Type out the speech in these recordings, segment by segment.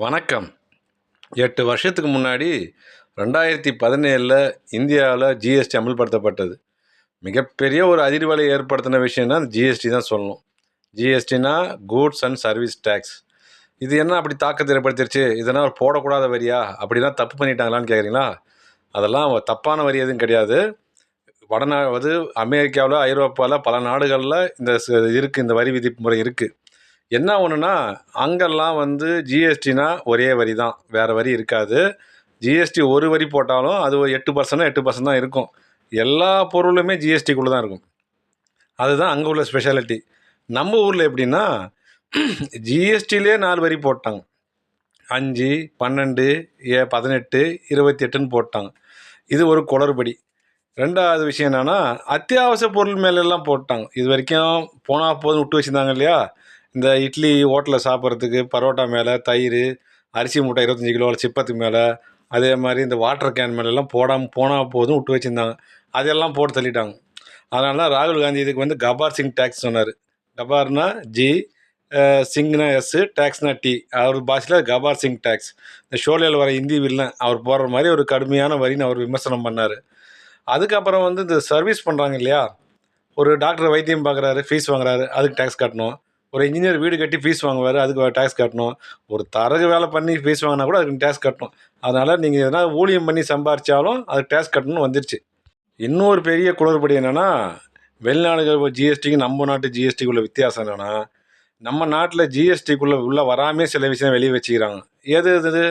வணக்கம். 8 வருஷத்துக்கு முன்னாடி 2017ல் இந்தியாவில் ஜிஎஸ்டி அமல்படுத்தப்பட்டது. மிகப்பெரிய ஒரு அதிர்வலை ஏற்படுத்தின விஷயம்னா அந்த ஜிஎஸ்டி தான் சொல்லணும். ஜிஎஸ்டினா கூட்ஸ் அண்ட் சர்வீஸ் டேக்ஸ். இது என்ன அப்படி தாக்கத்தை ஏற்படுத்திருச்சு? இதனால் போடக்கூடாத வரியா? அப்படிலாம் தப்பு பண்ணிட்டாங்களான்னு கேட்குறீங்களா? அதெல்லாம் தப்பான வரி எதுவும் கிடையாது. அது அமெரிக்காவில், ஐரோப்பாவில் பல நாடுகளில் இருக்குது, இந்த வரி விதிப்பு முறை இருக்குது. என்ன ஒன்றுனா, அங்கெல்லாம் ஜிஎஸ்டினா ஒரே வரி தான், வேறு வரி இருக்காது. ஜிஎஸ்டி ஒரு வரி போட்டாலும் அது ஒரு 8% 8% தான் இருக்கும். எல்லா பொருளுமே ஜிஎஸ்டிக்குள்ளே தான் இருக்கும். அதுதான் அங்கே உள்ள ஸ்பெஷாலிட்டி. நம்ம ஊரில் எப்படின்னா, ஜிஎஸ்டிலே 4 வரி போட்டாங்க. 5, 12, 18, 28ன்னு போட்டாங்க. இது ஒரு குளறுபடி. ரெண்டாவது விஷயம் என்னென்னா, அத்தியாவசிய பொருள் மேலெல்லாம் போட்டாங்க. இது வரைக்கும் போனால் போதும் விட்டு வச்சுருந்தாங்க இல்லையா? இந்த இட்லி ஹோட்டலில் சாப்பிட்றதுக்கு பரோட்டா மேலே, தயிர், அரிசி மூட்டை 25 கிலோ சிப்பத்துக்கு மேலே, அதே மாதிரி இந்த வாட்டர் கேன் மேலெல்லாம் போனால் போதும் விட்டு வச்சுருந்தாங்க. அதெல்லாம் போட்டு தள்ளிட்டாங்க. அதனால தான் ராகுல் காந்தி இதுக்கு கபார் சிங் டேக்ஸ் சொன்னார். கபார்னா ஜி, சிங்னா எஸ், டேக்ஸ்னா டி. அவர் பாஷையில் கபார் சிங் டேக்ஸ். இந்த ஷோலையில் வர ஹிந்தி வில்லன் அவர் போடுற மாதிரி ஒரு கடுமையான வரின்னு அவர் விமர்சனம் பண்ணார். அதுக்கப்புறம் இந்த சர்வீஸ் பண்ணுறாங்க இல்லையா? ஒரு டாக்டர் வைத்தியம் பார்க்குறாரு, ஃபீஸ் வாங்குறாரு, அதுக்கு டேக்ஸ் கட்டணும். ஒரு இன்ஜினியர் வீடு கட்டி ஃபீஸ் வாங்குவார், அதுக்கு டேக்ஸ் கட்டணும். ஒரு தரகு வேலை பண்ணி ஃபீஸ் வாங்கினா கூட அதுக்கு டேக்ஸ் கட்டணும். அதனால் நீங்கள் எதனா ஊழியம் பண்ணி சம்பாரித்தாலும் அதுக்கு டேக்ஸ் கட்டணும்னு வந்துருச்சு. இன்னொரு பெரிய குளறுபடி என்னென்னா, வெளிநாடுகள் ஜிஎஸ்டிக்கு நம்ம நாட்டு ஜிஎஸ்டிக்குள்ள வித்தியாசம் என்னென்னா, நம்ம நாட்டில் ஜிஎஸ்டிக்குள்ளே உள்ளே வராமே சில விஷயம் வெளியே வச்சுக்கிறாங்க. எது இது?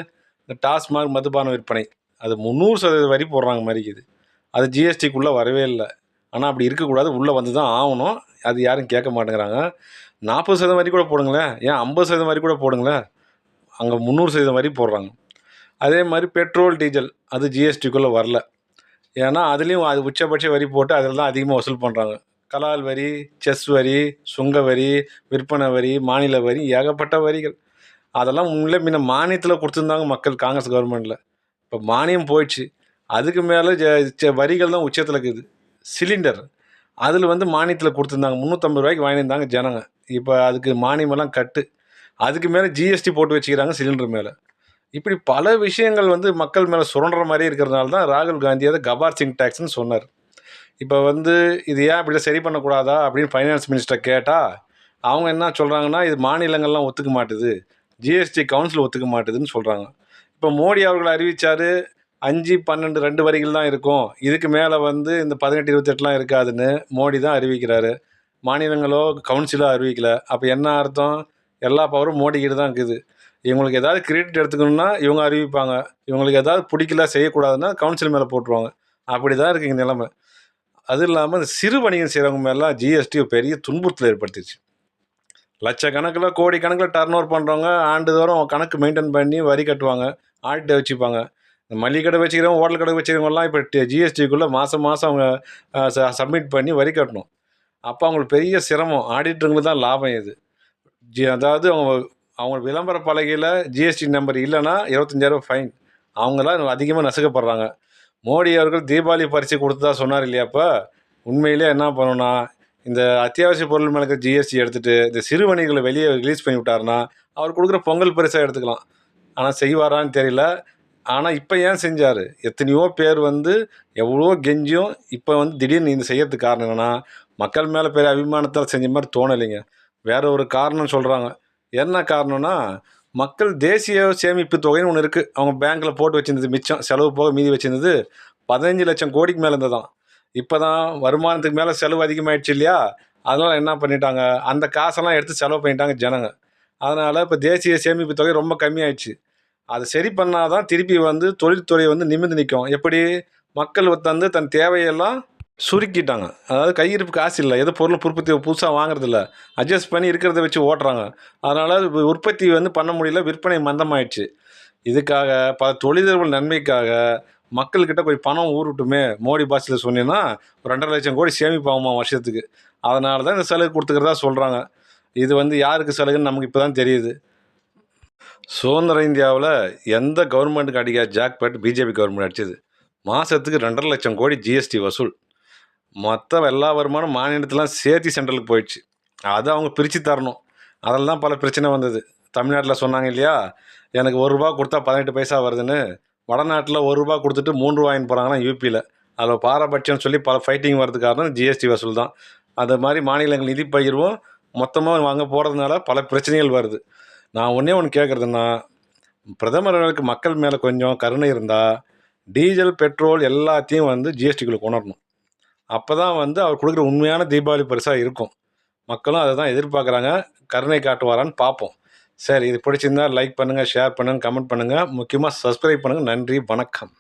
இந்த டாஸ்மாக் மதுபான விற்பனை, அது 300% வரி போடுறாங்க மாதிரிக்குது. அது ஜிஎஸ்டிக்குள்ளே வரவே இல்லை. ஆனால் அப்படி இருக்கக்கூடாது, உள்ளே வந்து தான் ஆகணும். அது யாரும் கேட்க மாட்டேங்கிறாங்க. 40% வரி கூட போடுங்களேன், ஏன் 50% வரி கூட போடுங்களேன். அங்கே 300% வரி போடுறாங்க. அதே மாதிரி பெட்ரோல், டீசல் அது ஜிஎஸ்டிக்குள்ளே வரல. ஏன்னா அதுலேயும் அது உச்சபட்ச வரி போட்டு அதில் தான் அதிகமாக வசூல் பண்ணுறாங்க. கலால் வரி, செஸ் வரி, சுங்க வரி, விற்பனை வரி, மாநில வரி, ஏகப்பட்ட வரிகள். அதெல்லாம் முன்ன மானியத்தில் கொடுத்துருந்தாங்க மக்கள், காங்கிரஸ் கவர்மெண்ட்டில். இப்போ மானியம் போயிடுச்சு. அதுக்கு மேலே வரிகள் தான் உச்சத்தில் இருக்குது. சிலிண்டர் அதில் மானியத்தில் கொடுத்துருந்தாங்க, 350 ரூபாய்க்கு வாங்கியிருந்தாங்க ஜனங்க. இப்போ அதுக்கு மானியமெல்லாம் கட்டு. அதுக்கு மேலே ஜிஎஸ்டி போட்டு வச்சுக்கிறாங்க சிலிண்டர் மேலே. இப்படி பல விஷயங்கள் மக்கள் மேலே சுரண்டுற மாதிரி இருக்கிறதுனால தான் ராகுல் காந்தி அதை கபார் சிங் டேக்ஸ்னு சொன்னார். இப்போ இது ஏன் இப்படி சரி பண்ணக்கூடாதா அப்படின்னு ஃபைனான்ஸ் மினிஸ்டர் கேட்டால் அவங்க என்ன சொல்கிறாங்கன்னா, இது மாநிலங்கள்லாம் ஒத்துக்க மாட்டுது, ஜிஎஸ்டி கவுன்சில் ஒத்துக்க மாட்டுதுன்னு சொல்கிறாங்க. இப்போ மோடி அவர்கள் அறிவித்தார், 5, 12 2 வரிகள் தான் இருக்கும், இதுக்கு மேலே இந்த 18, 28லாம் இருக்காதுன்னு மோடி தான் அறிவிக்கிறாரு. மாநிலங்களோ கவுன்சிலோ அறிவிக்கல. அப்போ என்ன அர்த்தம்? எல்லா பவரும் மோடிக்கிட்ட தான் இருக்குது. இவங்களுக்கு ஏதாவது கிரெடிட் எடுத்துக்கணுன்னா இவங்க அறிவிப்பாங்க, இவங்களுக்கு ஏதாவது பிடிக்கல செய்யக்கூடாதுன்னா கவுன்சில் மேலே போட்டுருவாங்க. அப்படி தான் இருக்குங்க நிலைமை. அதுவும் இல்லாமல் இந்த சிறு வணிகம் செய்கிறவங்க மேலாம் ஜிஎஸ்டி பெரிய துன்புறுத்தல் ஏற்படுத்திடுச்சு. லட்சக்கணக்கில், கோடிக்கணக்கில் டர்ன் ஓவர் பண்ணுறவங்க ஆண்டுதோறும் கணக்கு மெயின்டைன் பண்ணி வரி கட்டுவாங்க, ஆடிட்டை வச்சுப்பாங்க. இந்த மளிகை கடை வச்சுக்கிறவங்க, ஹோட்டல் கடை வச்சுக்கிறவங்கலாம் இப்போ ஜிஎஸ்டிக்குள்ளே மாதம் அவங்க சப்மிட் பண்ணி வரி கட்டணும். அப்போ அவங்களுக்கு பெரிய சிரமம். ஆடிட்டருங்களுக்கு தான் லாபம் இது. அதாவது அவங்க விளம்பர பலகையில் ஜிஎஸ்டி நம்பர் இல்லைன்னா 25,000 ஃபைன். அவங்களாம் அதிகமாக நசுக்கப்படுறாங்க. மோடி அவர்கள் தீபாவளி பரிசு கொடுத்ததா சொன்னார் இல்லையா? அப்போ உண்மையிலே என்ன பண்ணணும்னா, இந்த அத்தியாவசிய பொருள் மேலே ஜிஎஸ்டி எடுத்துகிட்டு இந்த சிறு வணிகங்களை வெளியே ரிலீஸ் பண்ணி விட்டாருன்னா அவர் கொடுக்குற பொங்கல் பரிசாக எடுத்துக்கலாம். ஆனால் செய்வாரான்னு தெரியல. ஆனால் இப்போ ஏன் செஞ்சார்? எத்தனையோ பேர் எவ்வளோ கெஞ்சியும் இப்போ திடீர்னு இந்த செய்யறதுக்கு காரணம் என்னென்னா, மக்கள் மேலே பெரிய அபிமானத்தால் செஞ்ச மாதிரி தோணலைங்க. வேற ஒரு காரணம் சொல்கிறாங்க. என்ன காரணம்னா, மக்கள் தேசிய சேமிப்பு தொகைன்னு ஒன்று இருக்குது, அவங்க பேங்க்கில் போட்டு வச்சுருந்தது மிச்சம், செலவு போக மீதி வச்சுருந்தது 15 லட்சம் கோடிக்கு மேலே இருந்ததான். இப்போ தான் வருமானத்துக்கு மேலே செலவு அதிகமாகிடுச்சு இல்லையா? அதனால் என்ன பண்ணிட்டாங்க, அந்த காசெல்லாம் எடுத்து செலவு பண்ணிட்டாங்க ஜனங்க. அதனால் இப்போ தேசிய சேமிப்பு தொகை ரொம்ப கம்மியாயிடுச்சு. அதை சரி பண்ணால் தான் திருப்பி தொழில்துறை நிமிர்ந்து நிற்கும். எப்படி? மக்கள் தன் தேவையெல்லாம் சுருக்கிட்டாங்க. அதாவது கையிருப்பு காசு இல்லை, எது பொருள் உற்பத்தி புதுசாக வாங்குறதில்ல, அட்ஜஸ்ட் பண்ணி இருக்கிறத வச்சு ஓட்டுறாங்க. அதனால் உற்பத்தி பண்ண முடியல, விற்பனை மந்தமாயிடுச்சு. இதுக்காக பல தொழிலதிபர்கள் நன்மைக்காக மக்கள்கிட்ட போய் பணம் ஊருட்டுமே, மோடி பாஷையில் சொன்னீங்கன்னா ஒரு 2.5 லட்சம் கோடி சேமிப்பாகுமா வருஷத்துக்கு. அதனால தான் இந்த சலுகை கொடுத்துக்கிறதா சொல்கிறாங்க. இது யாருக்கு சலுகைன்னு நமக்கு இப்போ தான் தெரியுது. சுதந்திர இந்தியாவில் எந்த கவர்மெண்ட்டுக்கு அடிக்காத ஜாக்பாட் பிஜேபி கவர்மெண்ட் அடிச்சது. மாதத்துக்கு 2.5 லட்சம் கோடி ஜிஎஸ்டி வசூல். மொத்த எல்லா வருமானம் மாநிலத்திலாம் சேர்த்து சென்ட்ரலுக்கு போயிடுச்சு. அதை அவங்க பிரித்து தரணும். அதில் தான் பல பிரச்சனை வந்தது. தமிழ்நாட்டில் சொன்னாங்க இல்லையா, எனக்கு ரூ. 1 கொடுத்தா 18 பைசா வருதுன்னு. வடநாட்டில் ரூ. 1 கொடுத்துட்டு ரூ. 3 வாங்கின்னு போகிறாங்கன்னா யூபியில். அதில் பாரபட்சம்னு சொல்லி பல ஃபைட்டிங் வரது காரணம் ஜிஎஸ்டி வசூல் தான். அது மாதிரி மாநிலங்கள் நிதி பகிர்வும் மொத்தமாக வாங்க போகிறதுனால பல பிரச்சனைகள் வருது. நான் ஒன்றே ஒன்று கேட்குறதுன்னா, பிரதமர்களுக்கு மக்கள் மேலே கொஞ்சம் கருணை இருந்தால் டீசல், பெட்ரோல் எல்லாத்தையும் ஜிஎஸ்டிக்குள்ளே கொணரணும். அப்போ தான் அவர் கொடுக்குற உண்மையான தீபாவளி பரிசாக இருக்கும். மக்களும் அதை தான் எதிர்பார்க்குறாங்க. கருணை காட்டுவாரான்னு பார்ப்போம். சரி, இது பிடிச்சிருந்தா லைக் பண்ணுங்கள், ஷேர் பண்ணுங்கள், கமெண்ட் பண்ணுங்கள். முக்கியமாக சப்ஸ்கிரைப் பண்ணுங்கள். நன்றி, வணக்கம்.